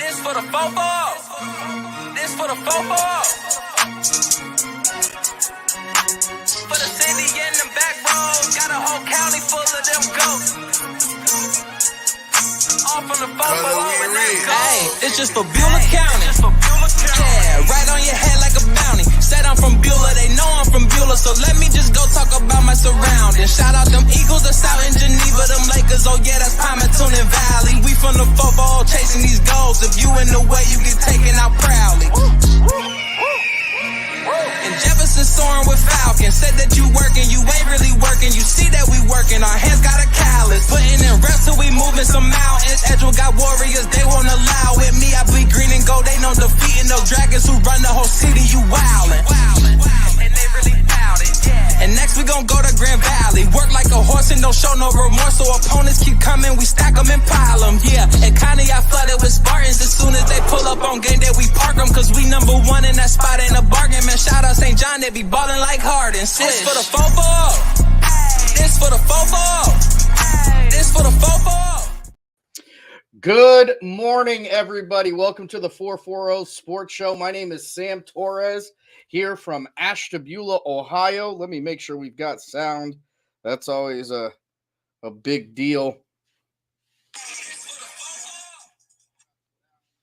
This for the fofo. This for the fofo. For the city and the back roads, got a whole county full of them goats. All from the fofo, and them goats. Hey, it's just for Beulah County. Yeah, right on your head like a bounty. Said I'm from Beulah, they know I'm from Beulah, so let me just go talk about my surroundings. Shout out them Eagles that's out in Geneva, them Lakers, oh yeah, that's Palmerton and Valley. We from the fofo, chasing these goals. If you in the way, you get taken out proudly. And Jefferson soaring with Falcon. Said that you working, you ain't really working. You see that we working, our hands got a callus. Putting in reps till we moving some mountains. Edgewood got warriors, they won't allow it. Me, I bleed green and gold, they know defeating those dragons who run the whole city. You wildin', and they really bout it. And next we gon' go to Grand Valley. Work like a horse and don't show no remorse. So opponents keep coming, we stack them and pile them. Yeah, and Connie I flooded with Spartans. As soon as they pull up on game day, we park them. Cause we number one in that spot, ain't a bargain. Man, shout out St. John, they be ballin' like Harden. This for the fofo. This for the fofo. This for the fofo. Good morning, everybody. Welcome to the 440 Sports Show. My name is Sam Torres here from Ashtabula, Ohio. Let me make sure we've got sound. That's always a big deal.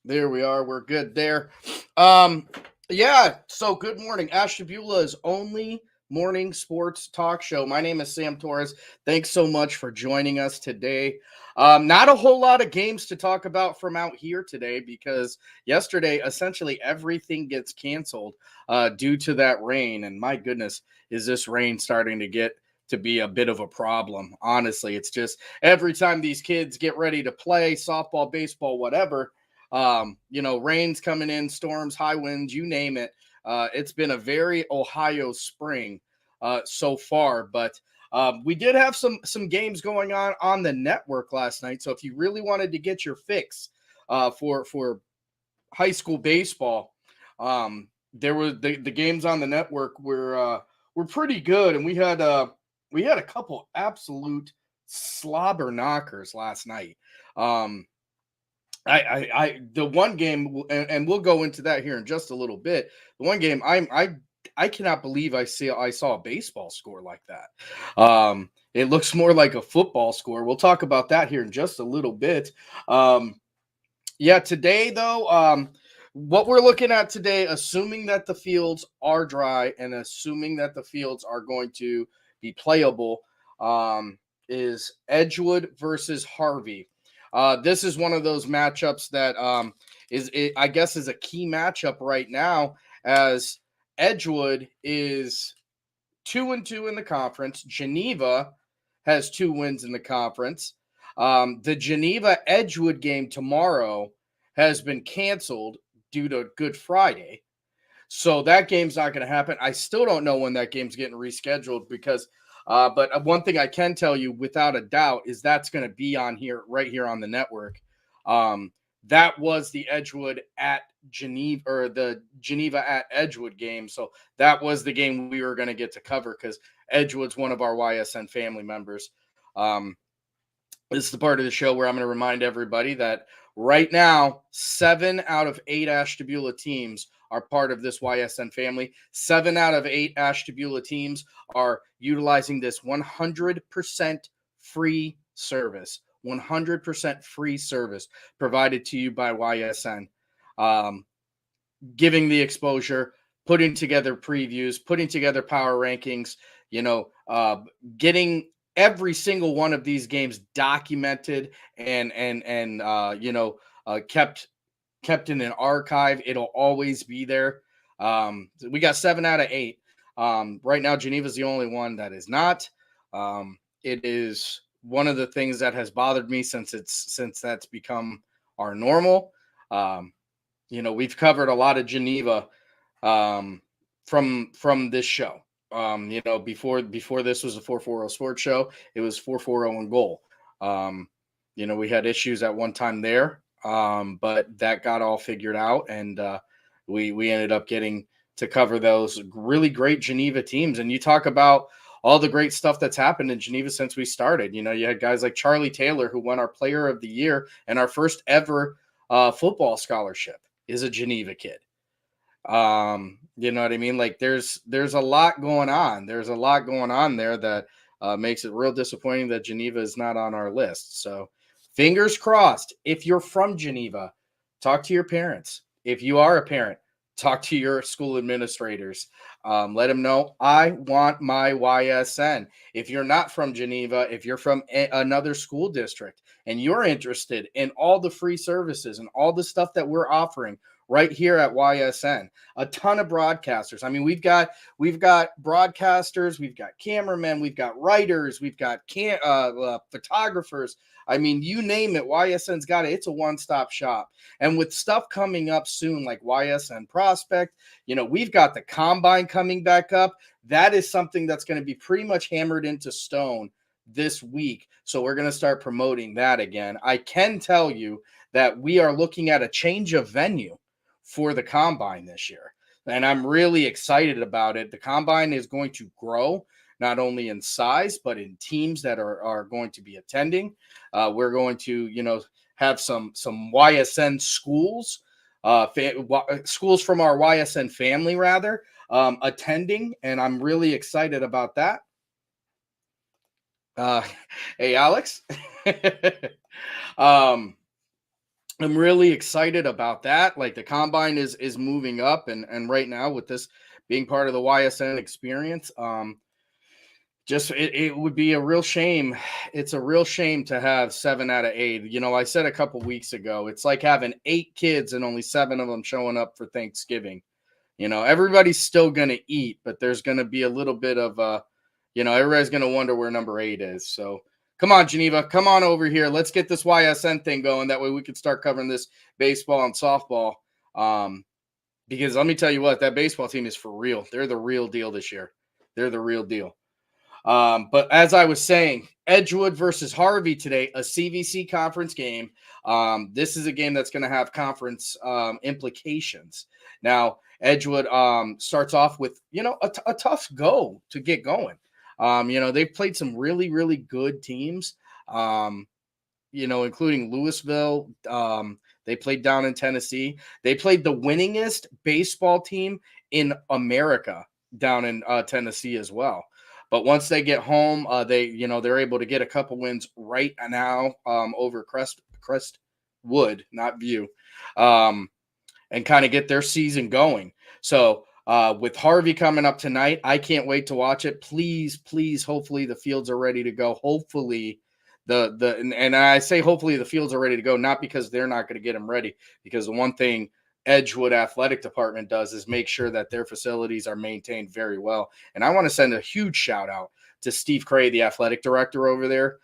There we are. We're good there. Yeah, so good morning. Ashtabula's only morning sports talk show. My name is Sam Torres. Thanks so much for joining us today. Not a whole lot of games to talk about from out here today because yesterday essentially everything gets canceled due to that rain. And my goodness, is this rain starting to get to be a bit of a problem. Honestly, it's just every time these kids get ready to play softball, baseball, whatever, rain's coming in, storms, high winds, you name it. It's been a very Ohio spring so far, but we did have some games going on the network last night. So if you really wanted to get your fix for high school baseball, there were the games on the network were pretty good, and we had a couple absolute slobber knockers last night. The one game, and we'll go into that here in just a little bit. The one game I cannot believe I saw a baseball score like that. It looks more like a football score. We'll talk about that here in just a little bit. Today though, what we're looking at today, assuming that the fields are dry and assuming that the fields are going to be playable, is Edgewood versus Harvey. This is one of those matchups that is a key matchup right now, as Edgewood is 2-2 in the conference. Geneva has 2 wins in the conference. The Geneva-Edgewood game tomorrow has been canceled due to Good Friday. So that game's not going to happen. I still don't know when that game's getting rescheduled because but one thing I can tell you without a doubt is that's going to be on here, right here on the network. That was the Edgewood at Geneva, or the Geneva at Edgewood game. So that was the game we were going to get to cover because Edgewood's one of our YSN family members. This is the part of the show where I'm going to remind everybody that right now, 7 out of 8 Ashtabula teams are part of this YSN family. 7 out of 8 Ashtabula teams are utilizing this 100% free service. 100% free service provided to you by YSN. Giving the exposure, putting together previews, putting together power rankings, getting every single one of these games documented and kept in an archive. It'll always be there. We got 7 out of 8. Right now, Geneva's the only one that is not. It is one of the things that has bothered me since that's become our normal. We've covered a lot of Geneva from this show. Before this was a 440 Sports Show, it was 440 and Goal. We had issues at one time there, but that got all figured out, and we ended up getting to cover those really great Geneva teams. And you talk about all the great stuff that's happened in Geneva since we started. You had guys like Charlie Taylor, who won our Player of the Year and our first ever football scholarship is a Geneva kid. You know what I mean? Like there's a lot going on. There's a lot going on there that makes it real disappointing that Geneva is not on our list. So fingers crossed. If you're from Geneva, talk to your parents. If you are a parent, talk to your school administrators. Let them know I want my YSN. If you're not from Geneva, if you're from another school district and you're interested in all the free services and all the stuff that we're offering right here at YSN, a ton of broadcasters. I mean, we've got broadcasters, we've got cameramen, we've got writers, we've got photographers. I mean, you name it, YSN's got it. It's a one-stop shop. And with stuff coming up soon, like YSN Prospect, we've got the Combine coming back up. That is something that's going to be pretty much hammered into stone this week. So we're going to start promoting that again. I can tell you that we are looking at a change of venue for the Combine this year. And I'm really excited about it. The Combine is going to grow, not only in size, but in teams that are going to be attending. We're going to, have some YSN schools, schools from our YSN family, rather, attending. And I'm really excited about that. Hey, Alex. I'm really excited about that. Like the Combine is moving up, and right now with this being part of the YSN experience, it would be a real shame. It's a real shame to have 7 out of 8. I said a couple weeks ago, it's like having 8 kids and only 7 of them showing up for Thanksgiving. Everybody's still going to eat, but there's going to be a little bit of everybody's going to wonder where number 8 is. So come on, Geneva, come on over here. Let's get this YSN thing going. That way we can start covering this baseball and softball. Because let me tell you what, that baseball team is for real. They're the real deal this year. They're the real deal. But as I was saying, Edgewood versus Harvey today, a CVC conference game. This is a game that's going to have conference implications. Now, Edgewood starts off with, a tough go to get going. They've played some really, really good teams, including Louisville. They played down in Tennessee. They played the winningest baseball team in America down in Tennessee as well. But once they get home, they're able to get a couple wins right now over Crestwood, not View, and kind of get their season going. So with Harvey coming up tonight, I can't wait to watch it. Please, hopefully the fields are ready to go. Hopefully and I say hopefully the fields are ready to go, not because they're not going to get them ready, because the one thing Edgewood Athletic Department does is make sure that their facilities are maintained very well. And I want to send a huge shout out to Steve Cray, the athletic director over there.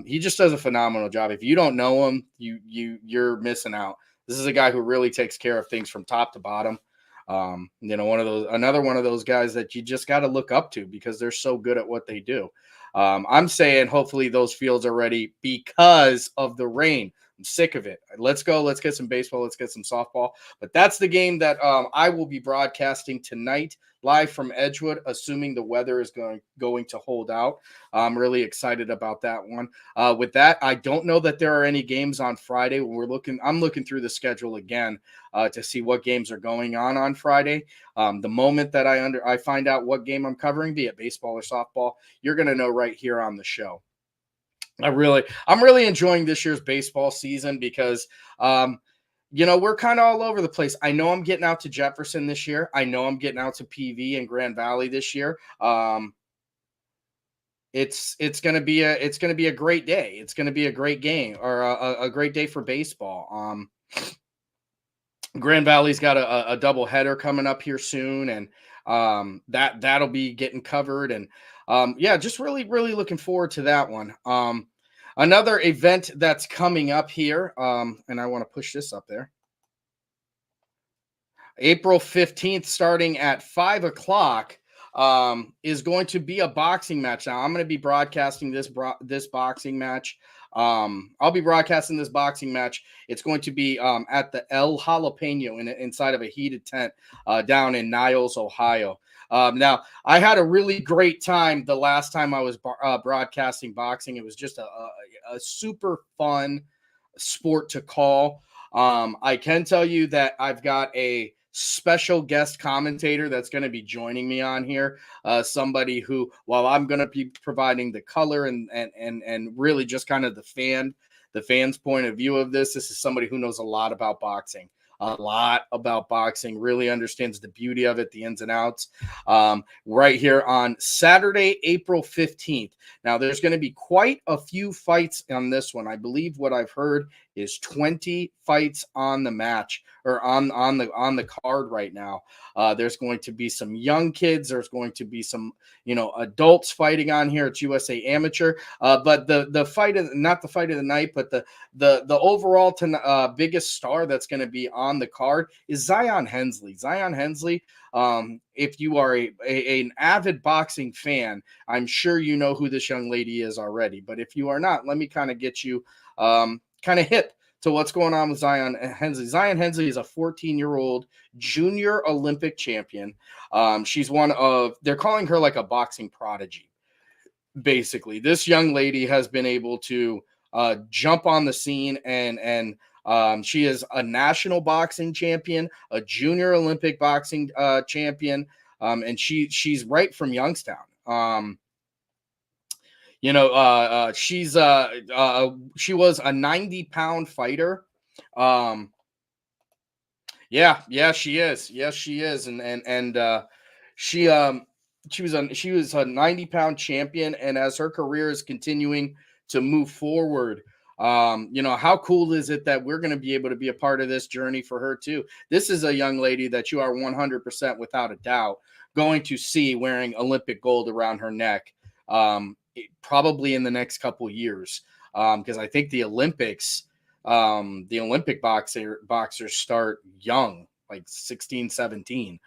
He just does a phenomenal job. If you don't know him, you're missing out. This is a guy who really takes care of things from top to bottom. Another one of those guys that you just got to look up to because they're so good at what they do. I'm saying hopefully those fields are ready because of the rain. I'm sick of it. Let's go. Let's get some baseball. Let's get some softball. But that's the game that I will be broadcasting tonight live from Edgewood, assuming the weather is going to hold out. I'm really excited about that one. With that, I don't know that there are any games on Friday. I'm looking through the schedule again to see what games are going on Friday. The moment that I find out what game I'm covering, be it baseball or softball, you're going to know right here on the show. I'm really enjoying this year's baseball season because, we're kind of all over the place. I know I'm getting out to Jefferson this year. I know I'm getting out to PV and Grand Valley this year. It's going to be a great day. It's going to be a great game or a great day for baseball. Grand Valley's got a double header coming up here soon, and that'll be getting covered. And just really, really looking forward to that one. Another event that's coming up here, and I want to push this up there. April 15th, starting at 5 o'clock, is going to be a boxing match. Now, I'm going to be broadcasting this boxing match. I'll be broadcasting this boxing match. It's going to be at the El Jalapeno inside of a heated tent down in Niles, Ohio. Now, I had a really great time the last time I was broadcasting boxing. It was just a super fun sport to call. I can tell you that I've got a special guest commentator that's going to be joining me on here. Somebody who, while I'm going to be providing the color and really just kind of the fans' point of view of this is somebody who knows a lot about boxing. Really understands the beauty of it, the ins and outs. Right here on Saturday, April 15th. Now, there's going to be quite a few fights on this one. I believe what I've heard is 20 fights on the match or on the card right now. There's going to be some young kids. There's going to be some, adults fighting on here. It's USA Amateur. But the fight of, not the fight of the night, but the overall biggest star that's going to be on the card is Zion Hensley. Zion Hensley, if you are an avid boxing fan, I'm sure you know who this young lady is already. But if you are not, let me kind of get you kind of hip to what's going on with Zion Hensley. Zion Hensley is a 14-year-old junior Olympic champion. She's they're calling her like a boxing prodigy. Basically, this young lady has been able to jump on the scene and she is a national boxing champion, a junior Olympic boxing champion, and she's right from Youngstown. She was a 90-pound fighter. She is. Yes, she is. She was a 90-pound champion, and as her career is continuing to move forward, how cool is it that we're going to be able to be a part of this journey for her too? This is a young lady that you are 100% without a doubt going to see wearing Olympic gold around her neck. Probably in the next couple years, because I think the Olympic boxers start young, like 16, 17.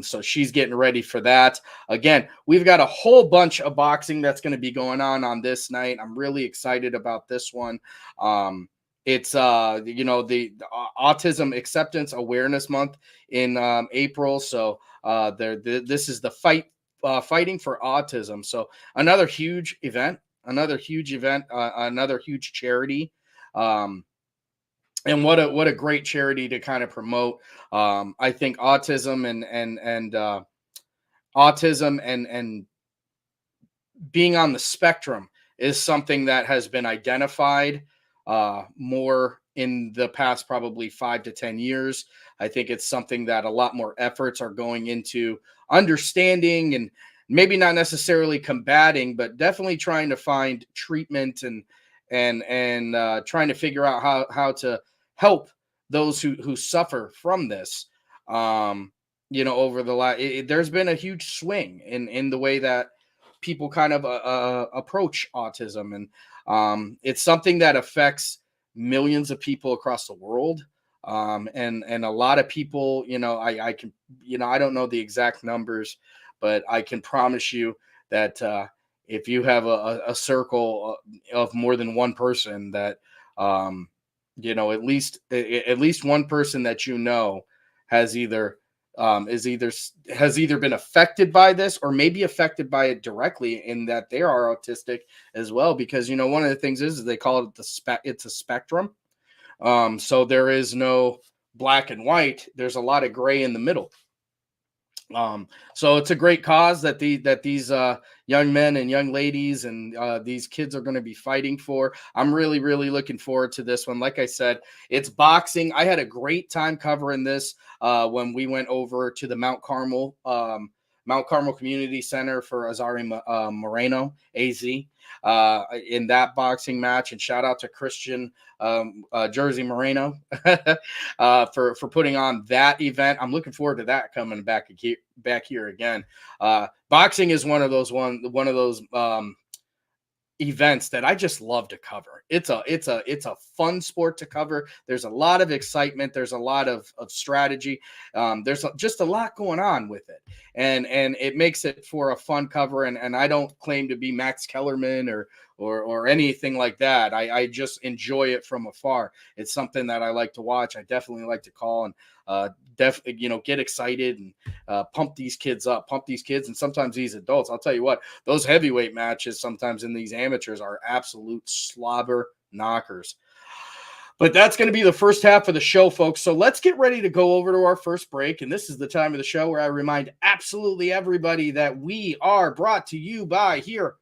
So she's getting ready for that. Again, we've got a whole bunch of boxing that's going to be going on this night. I'm really excited about this one. It's the Autism Acceptance Awareness Month in April. So this is the Fighting for Autism. So another huge event, another huge charity. And what a great charity to kind of promote. I think autism and being on the spectrum is something that has been identified more in the past probably 5 to 10 years. I think it's something that a lot more efforts are going into understanding and maybe not necessarily combating, but definitely trying to find treatment and trying to figure out how to help those who suffer from this. Over the there's been a huge swing in the way that people kind of approach autism, and it's something that affects millions of people across the world. And a lot of people, I can, I don't know the exact numbers, but I can promise you that if you have a circle of more than one person that, at least one person that has either been affected by this or maybe affected by it directly in that they are autistic as well. Because, one of the things is they call it it's a spectrum. So there is no black and white. There's a lot of gray in the middle. So it's a great cause that these young men and young ladies and these kids are going to be fighting for. I'm really, really looking forward to this one. Like I said, it's boxing. I had a great time covering this when we went over to the Mount Carmel Community Center for Azari Moreno, AZ, in that boxing match. And shout out to Christian Jersey Moreno for putting on that event. I'm looking forward to that coming back here again. Boxing is one of those events that I just love to cover. It's a fun sport to cover. There's a lot of excitement. There's a lot of strategy. There's just a lot going on with it. And it makes it for a fun cover. And I don't claim to be Max Kellerman or anything like that. I just enjoy it from afar. It's something that I like to watch. I definitely like to call and get excited and pump these kids up, and sometimes these adults. I'll tell you what, those heavyweight matches sometimes in these amateurs are absolute slobber knockers. But that's going to be the first half of the show, folks. So let's get ready to go over to our first break. And this is the time of the show where I remind absolutely everybody that we are brought to you by here.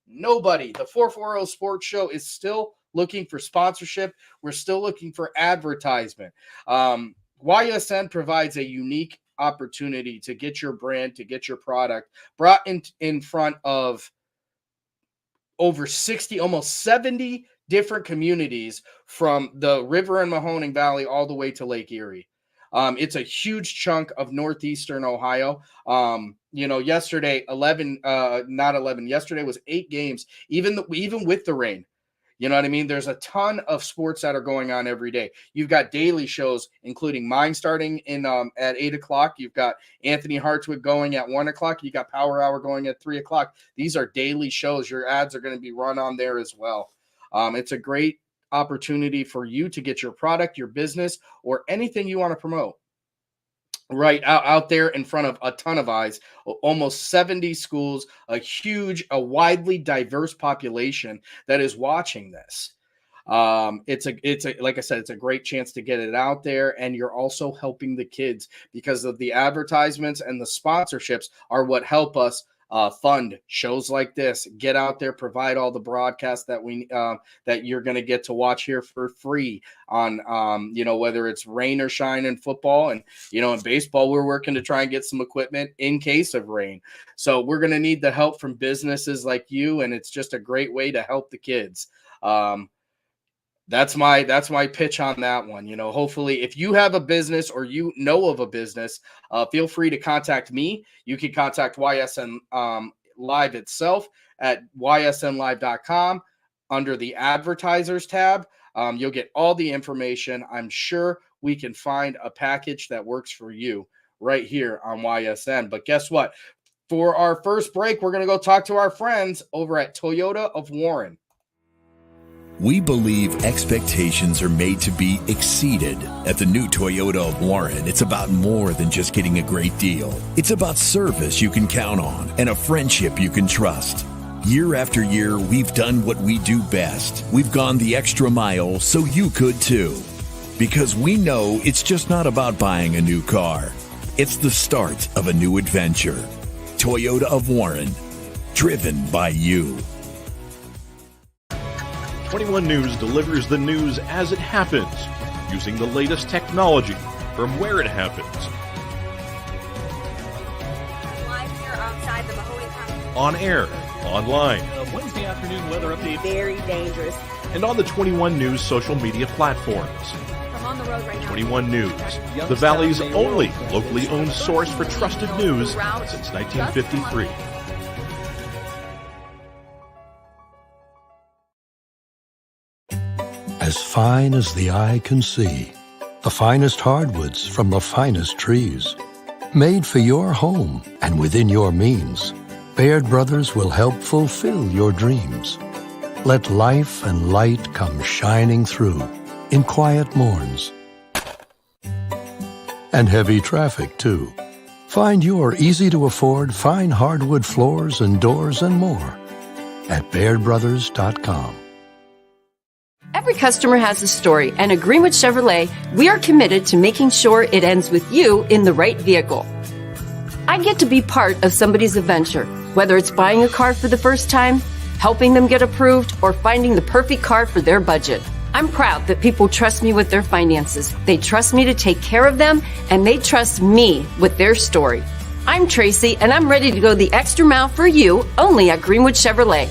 Nobody. The 440 Sports Show is still looking for sponsorship. We're still looking for advertisement. YSN provides a unique opportunity to get your brand, to get your product brought in front of over 60, almost 70 different communities from the river in Mahoning Valley all the way to Lake Erie. It's a huge chunk of northeastern Ohio. Yesterday, yesterday was 8 games, even with the rain. You know what I mean? There's a ton of sports that are going on every day. You've got daily shows, including mine starting at 8 o'clock. You've got Anthony Hartwig going at 1 o'clock. You got Power Hour going at 3 o'clock. These are daily shows. Your ads are going to be run on there as well. It's a great opportunity for you to get your product, your business, or anything you want to promote right out there in front of a ton of eyes, almost 70 schools, a widely diverse population that is watching this. It's like I said, it's a great chance to get it out there, and you're also helping the kids because of the advertisements and the sponsorships are what help us fund shows like this, get out there, provide all the broadcasts that you're going to get to watch here for free on, whether it's rain or shine in football. And, in baseball, we're working to try and get some equipment in case of rain. So we're going to need the help from businesses like you. And it's just a great way to help the kids. That's my pitch on that one. Hopefully if you have a business or you know of a business, feel free to contact me. You can contact YSN Live itself at ysnlive.com under the advertisers tab. You'll get all the information. I'm sure we can find a package that works for you right here on YSN. But guess what? For our first break, we're going to go talk to our friends over at Toyota of Warren. We believe expectations are made to be exceeded. At the new Toyota of Warren, it's about more than just getting a great deal. It's about service you can count on and a friendship you can trust. Year after year, we've done what we do best. We've gone the extra mile so you could too. Because we know it's just not about buying a new car. It's the start of a new adventure. Toyota of Warren, driven by you. 21 News delivers the news as it happens, using the latest technology from where it happens. Live here outside the Mahoning County. On air, online, Wednesday afternoon weather update. Very dangerous. and on the 21 News social media platforms. I'm on the road right now. 21 News, the Valley's only locally owned source for trusted news since 1953. As fine as the eye can see, the finest hardwoods from the finest trees. Made for your home and within your means, Baird Brothers will help fulfill your dreams. Let life and light come shining through in quiet morns. And heavy traffic, too. Find your easy-to-afford fine hardwood floors and doors and more at BairdBrothers.com. Every customer has a story, and at Greenwood Chevrolet, we are committed to making sure it ends with you in the right vehicle. I get to be part of somebody's adventure, whether it's buying a car for the first time, helping them get approved, or finding the perfect car for their budget. I'm proud that people trust me with their finances. They trust me to take care of them, and they trust me with their story. I'm Tracy, and I'm ready to go the extra mile for you, only at Greenwood Chevrolet.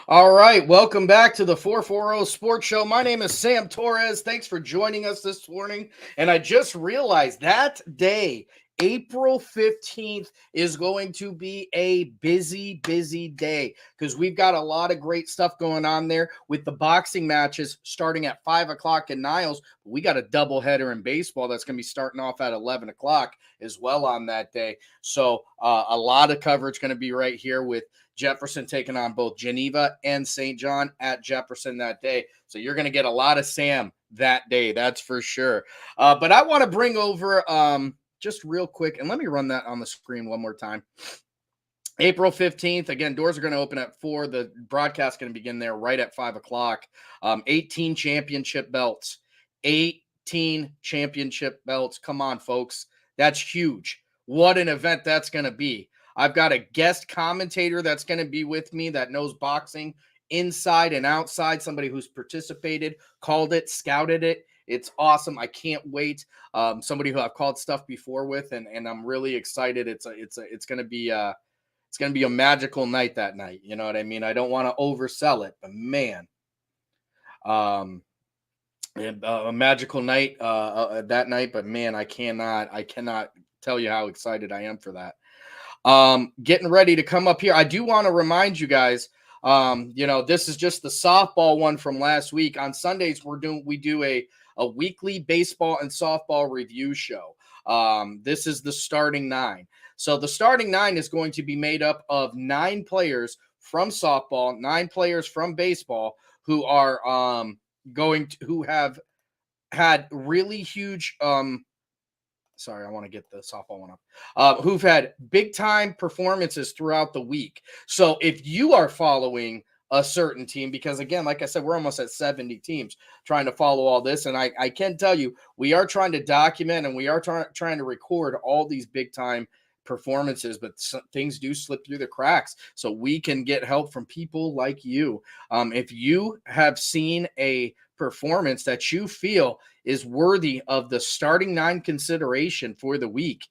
All right, welcome back to the 440 Sports Show. My name is Sam Torres. Thanks for joining us this morning. And I just realized that day April 15th is going to be a busy, busy day because we've got a lot of great stuff going on there with the boxing matches starting at 5 o'clock in Niles. We got a doubleheader in baseball that's going to be starting off at 11 o'clock as well on that day. So a lot of coverage going to be right here with Jefferson taking on both Geneva and St. John at Jefferson that day. So you're going to get a lot of Sam that day, that's for sure. But I want to bring over just real quick, and let me run that on the screen one more time. April 15th, again, doors are going to open at 4. The broadcast is going to begin there right at 5 o'clock. 18 championship belts. 18 championship belts. Come on, folks. That's huge. What an event that's going to be. I've got a guest commentator that's going to be with me that knows boxing inside and outside, somebody who's participated, called it, scouted it. It's awesome. I can't wait. Somebody who I've called stuff before with, and I'm really excited. It's going to be a magical night that night. You know what I mean? I don't want to oversell it, but man, a magical night that night. But man, I cannot tell you how excited I am for that. Getting ready to come up here. I do want to remind you guys. This is just the softball one from last week. On Sundays, we do a weekly baseball and softball review show. This is the starting 9. So the starting 9 is going to be made up of 9 players from softball, 9 players from baseball who are who have had really huge sorry, I want to get the softball one up. Who've had big time performances throughout the week. So if you are following a certain team, because again, like I said, we're almost at 70 teams trying to follow all this. And I can tell you, we are trying to document and we are trying to record all these big time performances, but things do slip through the cracks. So we can get help from people like you. If you have seen a performance that you feel is worthy of the starting 9 consideration for the week,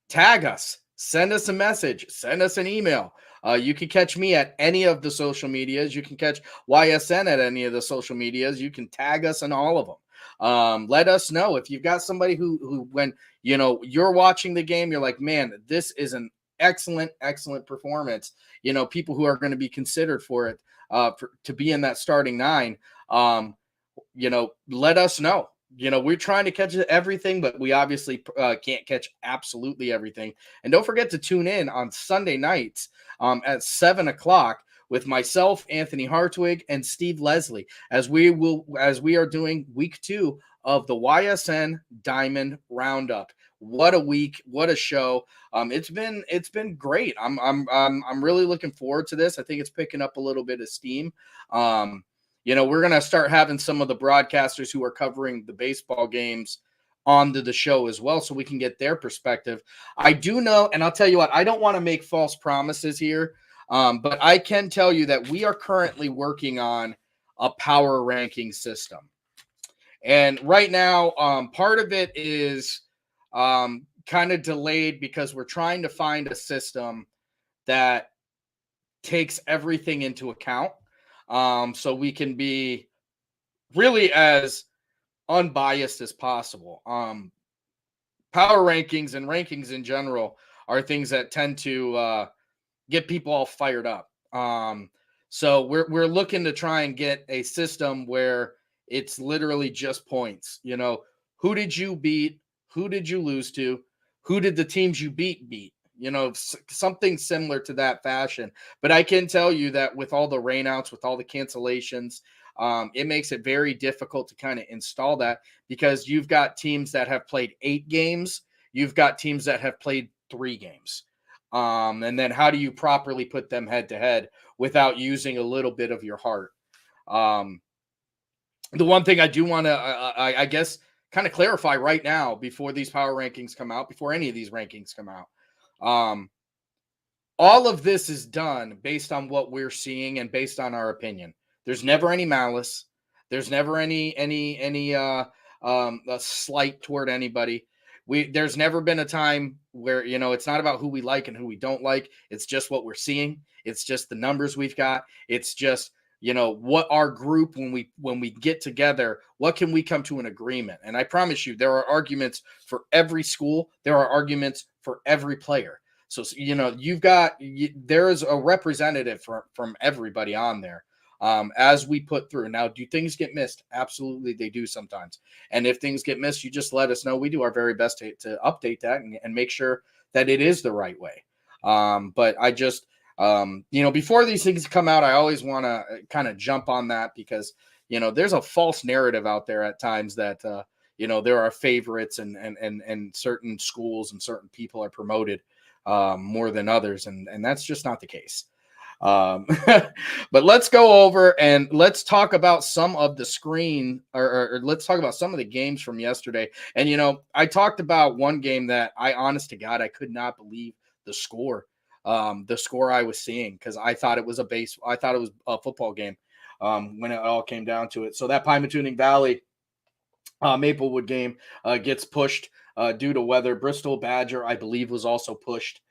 tag us, send us a message, send us an email. You can catch me at any of the social medias. You can catch YSN at any of the social medias. You can tag us in all of them. Let us know if you've got somebody who when you're watching the game, you're like, man, this is an excellent performance. People who are going to be considered for it to be in that starting 9. Let us know. We're trying to catch everything, but we obviously can't catch absolutely everything. And don't forget to tune in on Sunday nights at 7 o'clock with myself, Anthony Hartwig, and Steve Leslie, as we are doing week 2 of the YSN Diamond Roundup. What a week! What a show! It's been great. I'm really looking forward to this. I think it's picking up a little bit of steam. We're going to start having some of the broadcasters who are covering the baseball games onto the show as well, so we can get their perspective. I do know, and I'll tell you what, I don't want to make false promises here, but I can tell you that we are currently working on a power ranking system. And right now, part of it is kind of delayed because we're trying to find a system that takes everything into account. So we can be really as unbiased as possible. Power rankings and rankings in general are things that tend to get people all fired up. So we're looking to try and get a system where it's literally just points. Who did you beat? Who did you lose to? Who did the teams you beat? Something similar to that fashion. But I can tell you that with all the rainouts, with all the cancellations, it makes it very difficult to kind of install that because you've got teams that have played 8 games. You've got teams that have played 3 games. And then how do you properly put them head to head without using a little bit of your heart? The one thing I do want to, I guess, kind of clarify right now before these power rankings come out, before any of these rankings come out, all of this is done based on what we're seeing and based on our opinion. There's never any malice. There's never any slight toward anybody. There's never been a time where, it's not about who we like and who we don't like. It's just what we're seeing. It's just the numbers we've got. It's just, what our group, when we get together, what can we come to an agreement? And I promise you, there are arguments for every school. There are arguments for every player. So, there is a representative from everybody on there as we put through. Now, do things get missed? Absolutely, they do sometimes. And if things get missed, you just let us know. We do our very best to update that and make sure that it is the right way. But I just, before these things come out, I always want to kind of jump on that because, there's a false narrative out there at times that, there are favorites and certain schools and certain people are promoted more than others. And that's just not the case. But let's go over and let's talk about some of the screen or let's talk about some of the games from yesterday. And, I talked about one game that honest to God, I could not believe the score I was seeing because I thought it was a football game when it all came down to it. So that Pymatuning Valley Maplewood game gets pushed due to weather. Bristol Badger, I believe, was also pushed.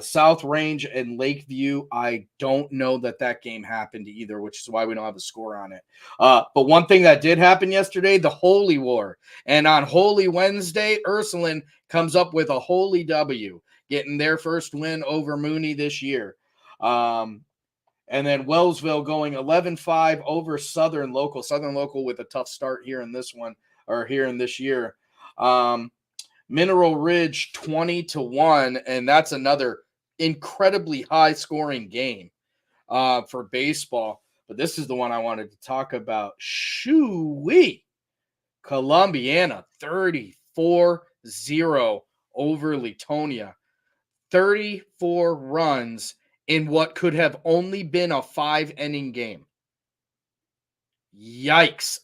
South Range and Lakeview, I don't know that game happened either, which is why we don't have a score on it. But one thing that did happen yesterday, the Holy War. And on Holy Wednesday, Ursuline comes up with a Holy W, getting their first win over Mooney this year. And then Wellsville going 11-5 over Southern Local. Southern Local with a tough start here in this year. Mineral Ridge 20-1, and that's another incredibly high scoring game for baseball. But this is the one I wanted to talk about. Shoo-wee! Columbiana 34-0 over Latonia. 34 runs in what could have only been a 5-inning game. Yikes.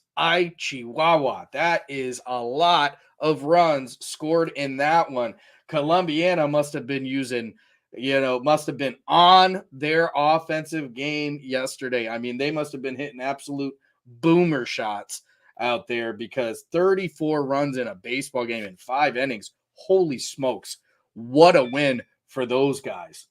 Chihuahua. That is a lot of runs scored in that one. Columbiana must have been on their offensive game yesterday. I mean, they must have been hitting absolute boomer shots out there because 34 runs in a baseball game in 5 innings. Holy smokes. What a win for those guys.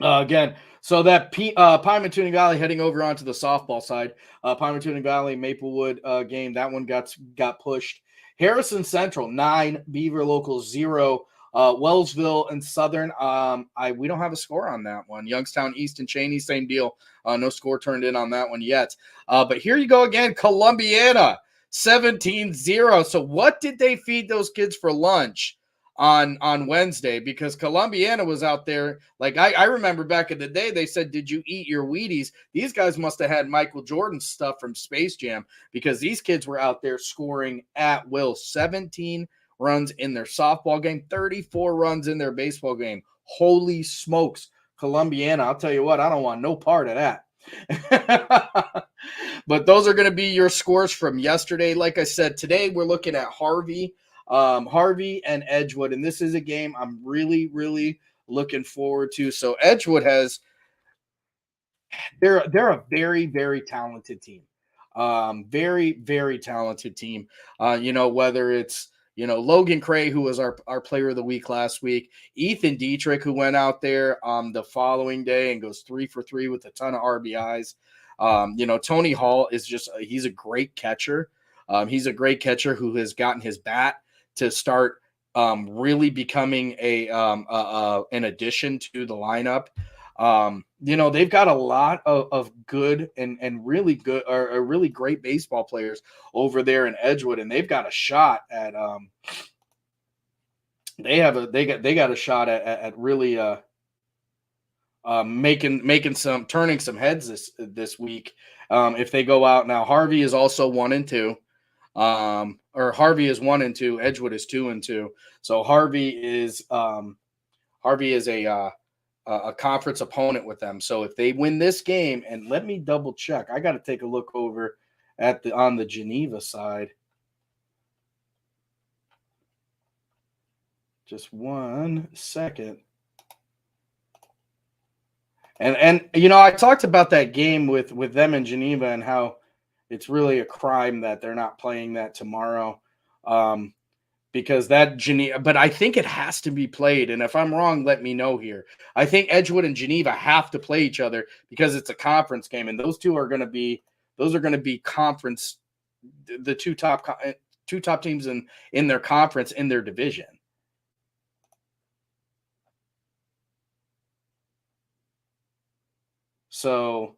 Again, so that Pymatuning Valley heading over onto the softball side. Pymatuning Valley Maplewood game, that one got pushed. Harrison Central 9, Beaver Local 0. Wellsville and Southern. We don't have a score on that one. Youngstown East and Cheney, same deal. No score turned in on that one yet. But here you go again, Columbiana 17-0. So what did they feed those kids for lunch on Wednesday? Because Columbiana was out there. Like I remember back in the day, they said, did you eat your Wheaties? These guys must have had Michael Jordan stuff from Space Jam because these kids were out there scoring at will. 17 runs in their softball game, 34 runs in their baseball game. Holy smokes, Columbiana. I'll tell you what, I don't want no part of that. But those are going to be your scores from yesterday. Like I said, today we're looking at Harvey and Edgewood, and this is a game I'm really, really looking forward to. So Edgewood they're a very, very talented team. Very, very talented team. Whether it's, Logan Cray, who was our player of the week last week, Ethan Dietrich, who went out there the following day and goes 3 for 3 with a ton of RBIs. Tony Hall he's a great catcher. He's a great catcher who has gotten his bat to start really becoming an addition to the lineup. They've got a lot of good and really good or really great baseball players over there in Edgewood, and they've got a shot at they got a shot at really turning some heads this week if they go out. Now Harvey is also 1-2. Or Harvey is 1-2. Edgewood is 2-2. So Harvey is a conference opponent with them. So if they win this game, and let me double check, I got to take a look over on the Geneva side. Just 1 second. And I talked about that game with them in Geneva and how it's really a crime that they're not playing that tomorrow. because that Geneva, but I think it has to be played. And if I'm wrong, let me know here. I think Edgewood and Geneva have to play each other because it's a conference game, and those are going to be conference, the two top teams in their conference, in their division. So,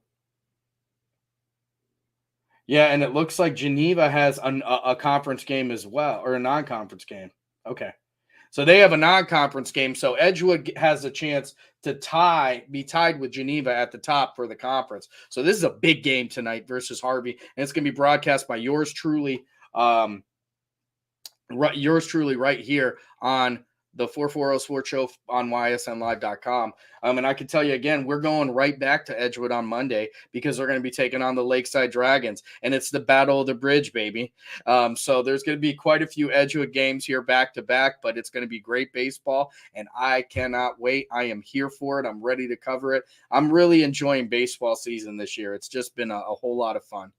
yeah, and it looks like Geneva has a conference game as well, or a non-conference game. Okay. So they have a non-conference game. So Edgewood has a chance to be tied with Geneva at the top for the conference. So this is a big game tonight versus Harvey, and it's going to be broadcast by yours truly right here on the 440 Sports Show on ysnlive.com. And I can tell you again, we're going right back to Edgewood on Monday because they're going to be taking on the Lakeside Dragons, and it's the Battle of the Bridge, baby. So there's going to be quite a few Edgewood games here back to back, but it's going to be great baseball, and I cannot wait. I am here for it. I'm ready to cover it. I'm really enjoying baseball season this year. It's just been a whole lot of fun.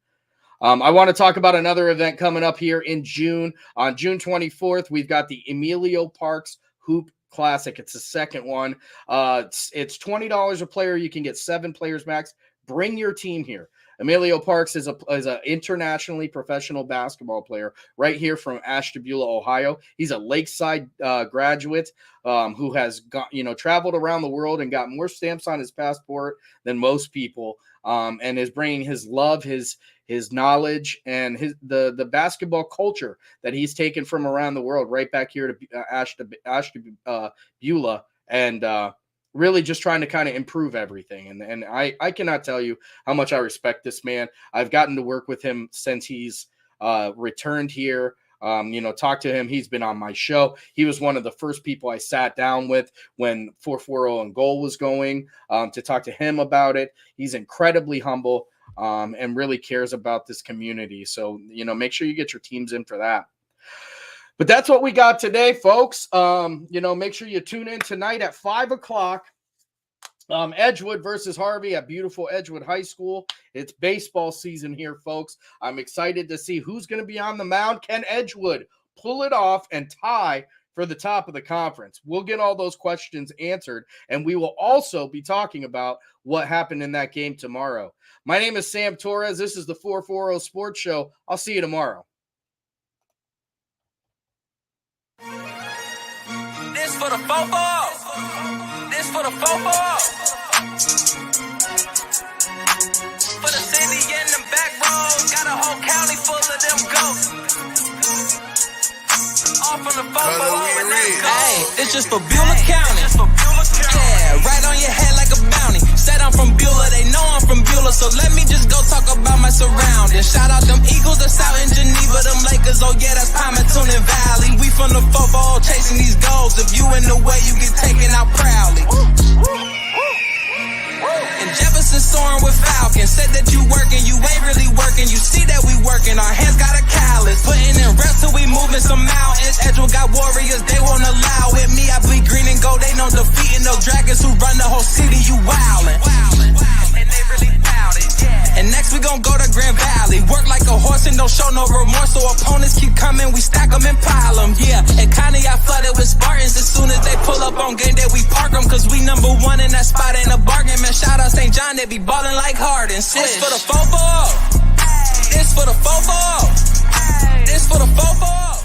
I want to talk about another event coming up here in June. On June 24th, we've got the Emilio Parks Hoop Classic. It's the second one. It's $20 a player. You can get 7 players max. Bring your team here. Emilio Parks is an internationally professional basketball player right here from Ashtabula, Ohio. He's a Lakeside graduate who has traveled around the world and got more stamps on his passport than most people, and is bringing his love, his knowledge, and the basketball culture that he's taken from around the world right back here to Ashtabula, and really just trying to kind of improve everything. And I cannot tell you how much I respect this man. I've gotten to work with him since he's returned here. Talk to him. He's been on my show. He was one of the first people I sat down with when 440 and Goal was going to talk to him about it. He's incredibly humble and really cares about this community. So, make sure you get your teams in for that. But that's what we got today, folks. Make sure you tune in tonight at 5 o'clock. Edgewood versus Harvey at beautiful Edgewood High School. It's baseball season here, folks. I'm excited to see who's going to be on the mound. Can Edgewood pull it off and tie for the top of the conference? We'll get all those questions answered, and we will also be talking about what happened in that game tomorrow. My name is Sam Torres. This is the 440 Sports Show. I'll see you tomorrow. This for the football. This for the football. For the city and the back roads, got a whole county full of them goats. All from the football. Hey, it's just for Beulah County. Yeah, right on your head like a bounty. Said I'm from Beulah, they know I'm from Beulah, so let me just go talk about my surroundings. Shout out them Eagles that's out in Geneva, them Lakers, oh yeah, that's Palmerton and Valley. We from the football chasing these goals. If you in the way, you get taken out proudly. And Jefferson soaring with Falcons. Said that you working, you ain't really working. You see that we working, our hands got a callus. Putting in reps till we moving some mountains. Edgewood got warriors, they won't allow it. Me, I bleed green and gold, they know defeating those dragons who run the whole city. You wildin'. And they really bout it, yeah. And next we gon' go to Grand Valley. Work like a horse and don't show no remorse. So opponents keep coming, we stack them and pile them, yeah. And Connie, I flooded with Spartans. As soon as they pull up on game day, we park them. Cause we number one in that spot, ain't a bargain. Man, shout out St. John, they be ballin' like Harden. This for the football. This for the football. This for the football.